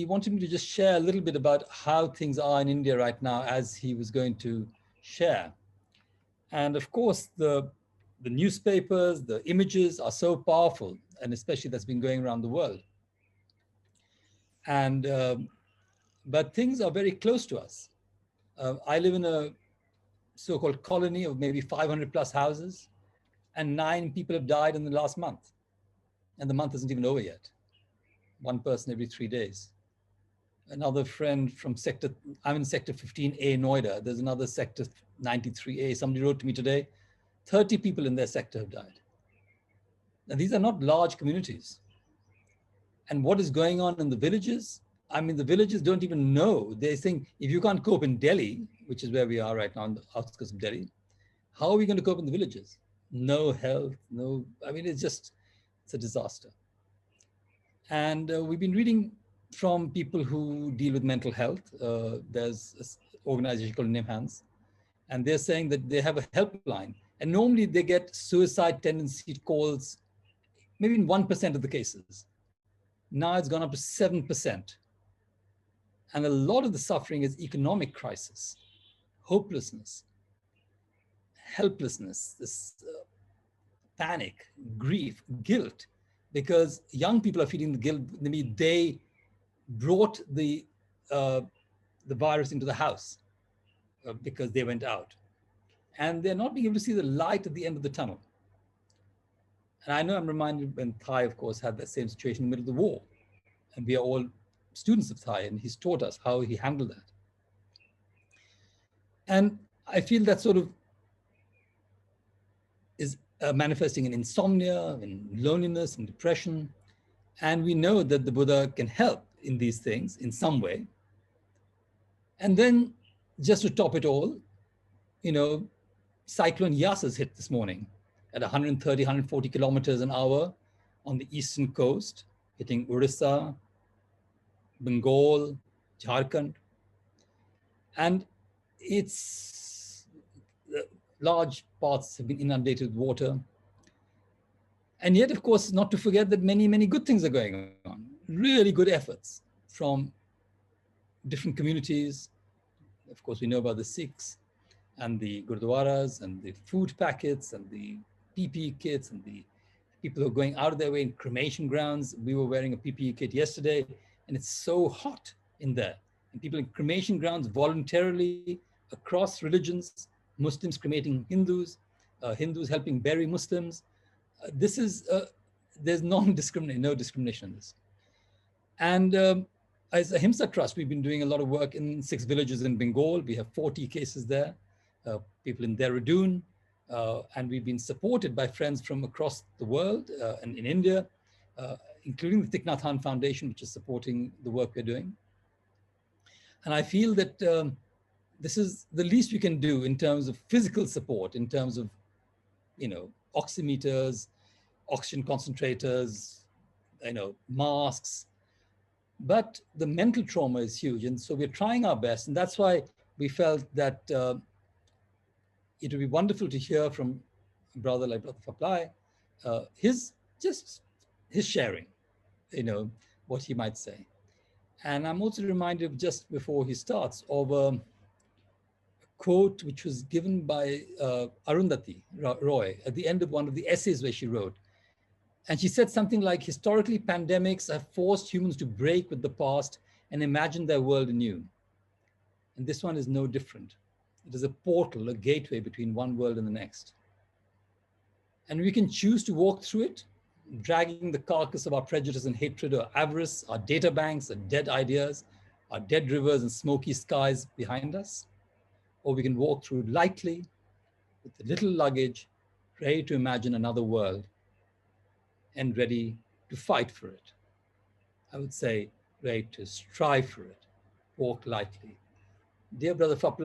wanted me to just share a little bit about how things are in India right now, as he was going to share. And of course, the newspapers, the images are so powerful, and especially that's been going around the world. And but things are very close to us. I live in a so-called colony of maybe 500 plus houses, and 9 people have died in the last month. And the month isn't even over yet. One person every 3 days. Another friend from I'm in sector 15A, Noida. There's another sector 93A. Somebody wrote to me today, 30 people in their sector have died. Now, these are not large communities. And what is going on in the villages? I mean, the villages don't even know. They think if you can't cope in Delhi, which is where we are right now on the outskirts of Delhi, how are we going to cope in the villages? No health, no, I mean, it's a disaster. And we've been reading from people who deal with mental health. There's an organization called NIMHANS, and they're saying that they have a helpline. And normally they get suicide tendency calls, maybe in 1% of the cases. Now it's gone up to 7%. And a lot of the suffering is economic crisis, hopelessness, helplessness, this panic, grief, guilt, because young people are feeling the guilt. Maybe they brought the virus into the house because they went out. And they're not being able to see the light at the end of the tunnel. And I know I'm reminded when Thai, of course, had that same situation in the middle of the war. And we are all students of Thai, and he's taught us how he handled that. And I feel that sort of is manifesting in insomnia, in loneliness, and depression. And we know that the Buddha can help in these things in some way. And then just to top it all, Cyclone Yasa's hit this morning at 130, 140 kilometers an hour on the eastern coast, hitting Orissa, Bengal, Jharkhand. And large parts have been inundated with water. And yet, of course, not to forget that many, many good things are going on. Really good efforts from different communities. Of course, we know about the Sikhs and the Gurdwaras and the food packets and the PPE kits and the people who are going out of their way in cremation grounds. We were wearing a PPE kit yesterday, and it's so hot in there. And people in cremation grounds voluntarily across religions, Muslims cremating Hindus, Hindus helping bury Muslims. There's no discrimination in this. And as a Hesa Trust, we've been doing a lot of work in 6 villages in Bengal. We have 40 cases there, people in Dehradun, and we've been supported by friends from across the world and in India, including the Thich Nhat Hanh Foundation, which is supporting the work we're doing. And I feel that this is the least we can do in terms of physical support, in terms of, oximeters, oxygen concentrators, masks. But the mental trauma is huge. And so we're trying our best. And that's why we felt that it would be wonderful to hear from a brother like Brother Faplai, his sharing, what he might say. And I'm also reminded just before he starts of a quote which was given by Arundhati Roy at the end of one of the essays where she wrote. And she said something like, historically, pandemics have forced humans to break with the past and imagine their world anew. And this one is no different. It is a portal, a gateway between one world and the next. And we can choose to walk through it, dragging the carcass of our prejudice and hatred or avarice, our data banks, our dead ideas, our dead rivers and smoky skies behind us. Or we can walk through lightly with a little luggage, ready to imagine another world and ready to fight for it. I would say ready to strive for it, walk lightly. Dear Brother Faplai,